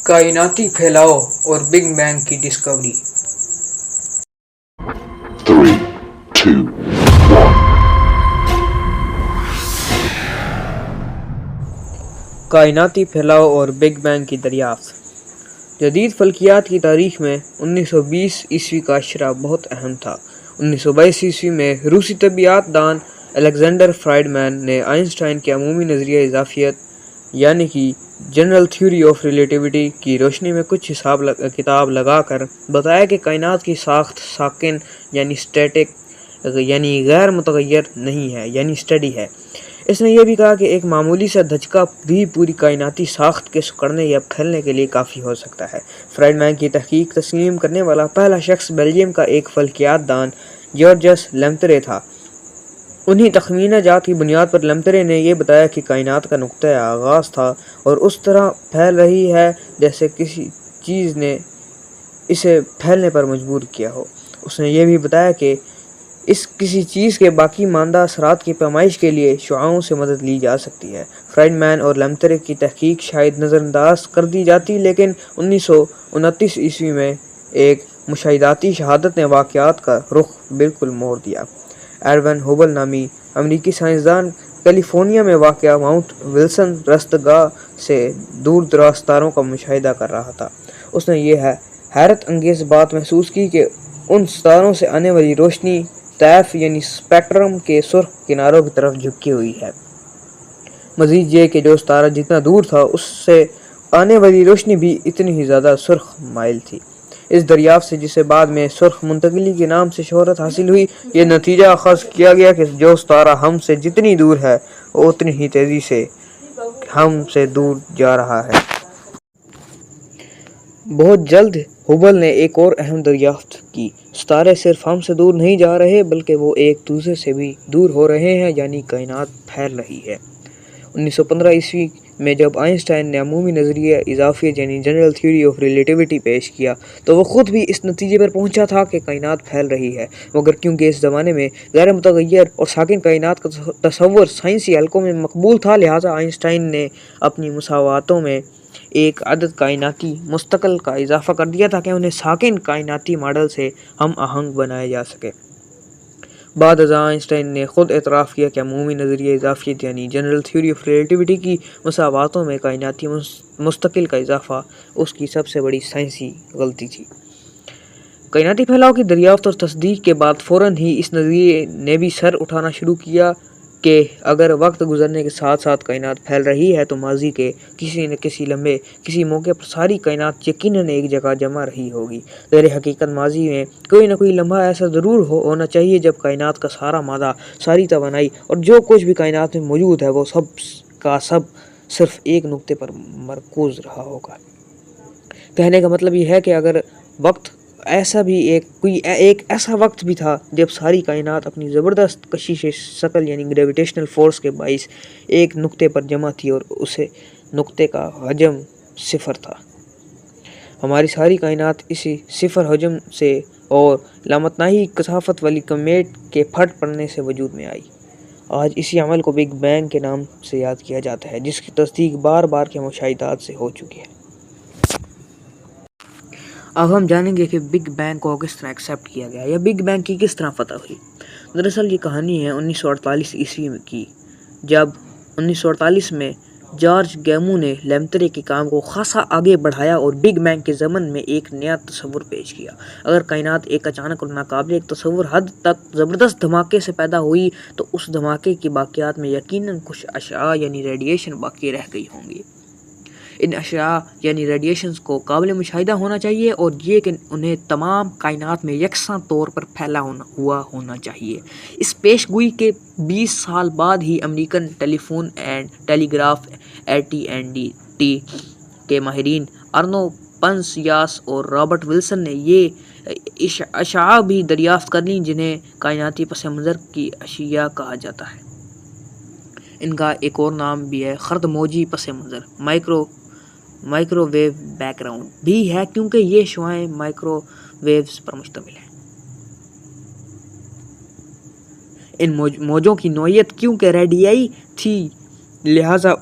कायनाती फैलाव और big bang की डिस्कवरी। Three, two, कायनाती फैलाव और बिग बैंग की दरियाफ्त। जदीद फल्कियात की तारीख में 1920 ईस्वी का अशरा बहुत अहम था। 1922 ईस्वी में रूसी तबियात दान अलेक्जेंडर फ्राइडमैन ने आइंस्टाइन के अमूमी नज़रिया इजाफियत यानी कि जनरल थ्योरी ऑफ रिलेटिविटी की रोशनी में कुछ किताब लगाकर बताया कि कायनात की साख्त साकिन यानी स्टैटिक यानी गैर मुतगय्यर नहीं है यानी स्टडी है। इसने यह भी कहा कि एक मामूली सा धचका भी पूरी कायनाती साख्त के सिकुड़ने या फैलने के लिए काफ़ी हो सकता है। फ्राइडमैन की तहकीक तस्लीम करने वाला पहला शख्स बेल्जियम का एक फल्कियात दान जॉर्जस लेम्परे था। उन्हीं तखमीना जात की बुनियाद पर लेम्परे ने यह बताया कि कायनात का नुक्ता आगाज़ था और उस तरह फैल रही है जैसे किसी चीज़ ने इसे फैलने पर मजबूर किया हो। उसने ये भी बताया कि इस किसी चीज़ के बाकी मानदा असरात की पैमाइश के लिए शुआओं से मदद ली जा सकती है। फ्राइडमैन और लेम्परे की तहकीक शायद नज़रअंदाज कर दी जाती, लेकिन 1929 ईस्वी में एक मुशाहिदाती शहादत ने वाक़यात का रुख बिल्कुल मोड़ दिया। एडविन हुबल नामी अमरीकी साइंसदान कैलिफोर्निया में वाक़या माउंट विल्सन रस्तगाह से दूर दराज तारों का मुशाहिदा कर रहा था। उसने यह हैरत अंगेज़ बात महसूस की कि उन तारों से आने वाली रोशनी तैफ यानी स्पेक्ट्रम के सुर्ख किनारों की तरफ झुकी हुई है। मजीद ये कि जो तारा जितना दूर था उससे आने वाली रोशनी भी इतनी ही ज़्यादा सुर्ख माइल थी। इस दरियाफ्त से, जिसे बाद में सुर्ख मुंतकिली के नाम से शोहरत हासिल हुई, ये नतीजा अखज़ किया गया कि जो तारा हमसे जितनी दूर है वो उतनी ही तेज़ी से हमसे दूर जा रहा है। बहुत जल्द हुबल ने एक और अहम दरियाफ्त की। सितारे सिर्फ हमसे दूर नहीं जा रहे बल्कि वो एक दूसरे से भी दूर हो रहे हैं, यानी कायनात फैल रही है। 1915 ईस्वी में जब आइंस्टाइन ने अमूमी नज़रिया इजाफियत यानी जनरल थ्योरी ऑफ रिलेटिविटी पेश किया तो वो ख़ुद भी इस नतीजे पर पहुंचा था कि कायनात फैल रही है, मगर क्योंकि इस ज़माने में गैर मुतगय्यर और साकिन कायनात का तसव्वुर साइंसी हलकों में मकबूल था, लिहाजा आइंस्टाइन ने अपनी मुसावातों में एक अदद कायनाती मुस्तकिल का इजाफा कर दिया ताकि उन्हें साकिन कायनाती मॉडल से हम आहंग बनाया जा सके। बाद अज़ां आइंस्टाइन ने ख़ुद एतराफ़ किया कि अमूमी नज़रिया इजाफियत यानी जनरल थ्योरी ऑफ रिलेटिविटी की मुसावातों में कायनाती मुस्तकिल का इजाफा उसकी सबसे बड़ी साइंसी गलती थी। कायनाती फैलाव की दरियाफ्त और तस्दीक के बाद फ़ौरन ही इस नज़रिए ने भी सर उठाना शुरू किया कि अगर वक्त गुजरने के साथ साथ कायनात फैल रही है तो माजी के किसी न किसी लम्हे किसी मौके पर सारी कायनात यकीनन एक जगह जमा रही होगी। ज़ाहिर हकीकत माजी में कोई न कोई लम्हा ऐसा ज़रूर होना चाहिए जब कायनात का सारा मादा, सारी तवानाई और जो कुछ भी कायनात में मौजूद है वो सब का सब सिर्फ एक नुक्ते पर मरकूज़ रहा होगा। कहने का मतलब ये है कि अगर वक्त ऐसा भी एक ऐसा वक्त भी था जब सारी कायनात अपनी ज़बरदस्त कशिश शकल यानी ग्रेविटेशनल फोर्स के बाइस एक नुक्ते पर जमा थी और उसे नुक्ते का हजम सिफर था। हमारी सारी कायनात इसी सिफर हजम से और लामतनाही कसाफत वाली कमेट के फट पड़ने से वजूद में आई। आज इसी अमल को बिग बैंग के नाम से याद किया जाता है, जिसकी तस्दीक बार बार के मुशाहिदात से हो चुकी है। अब हम जानेंगे कि बिग बैंग को किस तरह एक्सेप्ट किया गया या बिग बैंग की किस तरह फतह हुई। दरअसल ये कहानी है 1948 ईस्वी की, जब 1948 में जॉर्ज गैमू ने लेम्परे के काम को खासा आगे बढ़ाया और बिग बैंग के ज़मन में एक नया तस्वुर पेश किया। अगर कायनात एक अचानक और नाकाबिल तस्वुर हद तक ज़बरदस्त धमाके से पैदा हुई तो उस धमाके की बाक़ियात में यकीनन कुछ अशआ यानी रेडिएशन बाकी रह गई होंगी। इन अशया यानी रेडिएशंस को काबिल मुशाहिदा होना चाहिए और ये कि उन्हें तमाम कायनात में यकसा तौर पर फैला हुआ होना चाहिए। इस पेशगोई के 20 साल बाद ही American telephone and telegraph AT&T के माहिरीन अर्नो पंसयास और रॉबर्ट विल्सन ने ये अशया भी दरियाफ्त कर ली जिन्हें कायनाती पस मंज़र की अशिया कहा जाता है। इनका एक और नाम भी है खर्दमौजी पस मंज़र, माइक्रोवेव बैकग्राउंड भी है, क्योंकि ये शुआएं माइक्रोवेव्स पर मुश्तमिल हैं। इन मौजों की नौयत क्योंकि रेडियाई थी, लिहाजा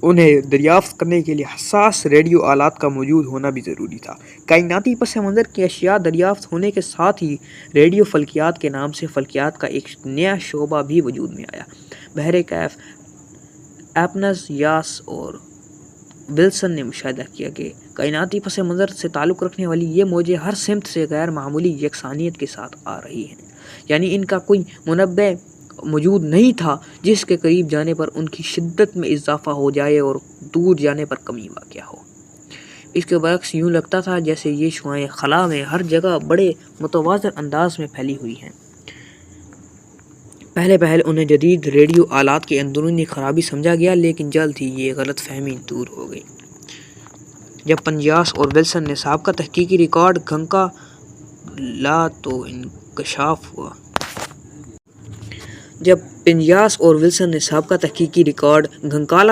انہیں دریافت کرنے کے لیے حساس ریڈیو آلات کا موجود ہونا بھی ضروری تھا۔ کائناتی پس منظر کی اشیاء دریافت ہونے کے ساتھ ہی ریڈیو فلکیات کے نام سے فلکیات کا ایک نیا شعبہ بھی وجود میں آیا۔ بحر کیف ایپنز، یاس اور ولسن نے مشاہدہ کیا کہ کائناتی پس منظر سے تعلق رکھنے والی یہ موجیں ہر سمت سے غیر معمولی یکسانیت کے ساتھ آ رہی ہیں، یعنی ان کا کوئی منبع موجود نہیں تھا جس کے قریب جانے پر ان کی شدت میں اضافہ ہو جائے اور دور جانے پر کمی واقع ہو۔ اس کے برعکس یوں لگتا تھا جیسے یہ شعاعیں خلا میں ہر جگہ بڑے متوازن انداز میں پھیلی ہوئی ہیں۔ پہلے انہیں جدید ریڈیو آلات کی اندرونی خرابی سمجھا گیا، لیکن جلد ہی یہ غلط فہمی دور ہو گئی۔ جب پنجاس اور ولسن نے سابقہ تحقیقی ریکارڈ گھنکالا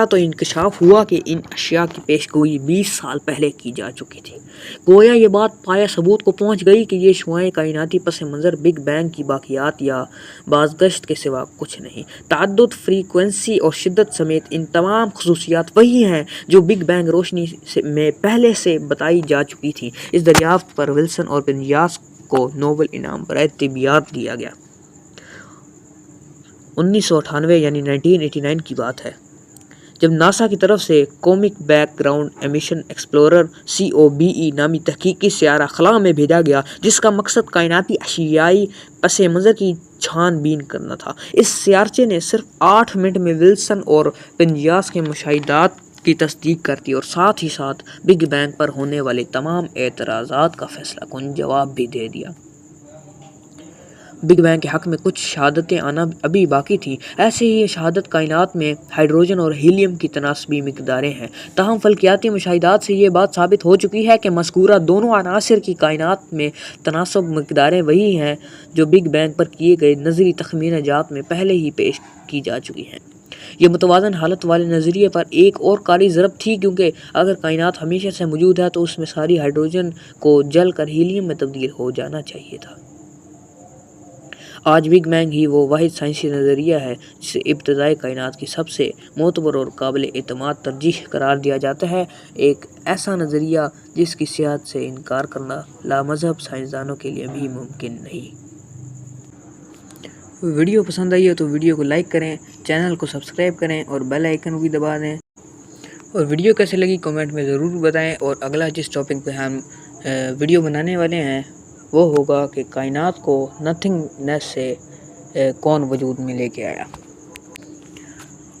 تو انکشاف ہوا کہ ان اشیاء کی پیشگوئی 20 سال پہلے کی جا چکی تھی۔ گویا یہ بات پایہ ثبوت کو پہنچ گئی کہ یہ شعاعیں کائناتی پس منظر بگ بینگ کی باقیات یا بازگشت کے سوا کچھ نہیں۔ تعدد، فریکوینسی اور شدت سمیت ان تمام خصوصیات وہی ہیں جو بگ بینگ روشنی میں پہلے سے بتائی جا چکی تھیں۔ اس دریافت پر ولسن اور پنجاس کو نوبل انعام برائے طبیعیات دیا گیا۔ 1998 یعنی 1989 کی بات ہے جب ناسا کی طرف سے cosmic background emission explorer COBE نامی تحقیقی سیارہ خلا میں بھیجا گیا، جس کا مقصد کائناتی اشیائی پس منظر کی چھان بین کرنا تھا۔ اس سیارچے نے صرف 8 منٹ میں ولسن اور پنجاس کے مشاہدات کی تصدیق کر دی اور ساتھ ہی ساتھ بگ بینگ پر ہونے والے تمام اعتراضات کا فیصلہ کن جواب بھی دے دیا۔ بگ بینگ کے حق میں کچھ شہادتیں آنا ابھی باقی تھیں۔ ایسے ہی شہادت کائنات میں ہائیڈروجن اور ہیلیم کی تناسبی مقداریں ہیں۔ تاہم فلکیاتی مشاہدات سے یہ بات ثابت ہو چکی ہے کہ مذکورہ دونوں عناصر کی کائنات میں تناسب مقداریں وہی ہیں جو بگ بینگ پر کیے گئے نظری تخمینہ جات میں پہلے ہی پیش کی جا چکی ہیں۔ یہ متوازن حالت والے نظریے پر ایک اور کاری ضرب تھی، کیونکہ اگر کائنات ہمیشہ سے موجود ہے تو اس میں ساری ہائیڈروجن کو جل کر ہیلیم میں تبدیل ہو جانا چاہیے تھا۔ آج بگ بینگ ہی وہ واحد سائنسی نظریہ ہے جسے ابتدائی کائنات کی سب سے معتبر اور قابل اعتماد ترجیح قرار دیا جاتا ہے، ایک ایسا نظریہ جس کی صحت سے انکار کرنا لامذہب سائنسدانوں کے لیے بھی ممکن نہیں۔ ویڈیو پسند آئی ہو تو ویڈیو کو لائک کریں، چینل کو سبسکرائب کریں اور بیل آئیکن بھی دبا دیں، اور ویڈیو کیسے لگی کمنٹ میں ضرور بتائیں۔ اور اگلا جس ٹاپک پہ ہم ویڈیو بنانے والے ہیں وہ ہوگا کہ کائنات کو نتھنگنیس سے کون وجود میں لے کے آیا۔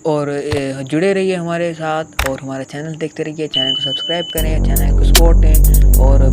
اور جڑے رہیے ہمارے ساتھ اور ہمارا چینل دیکھتے رہیے، چینل کو سبسکرائب کریں، چینل کو سپورٹ دیں اور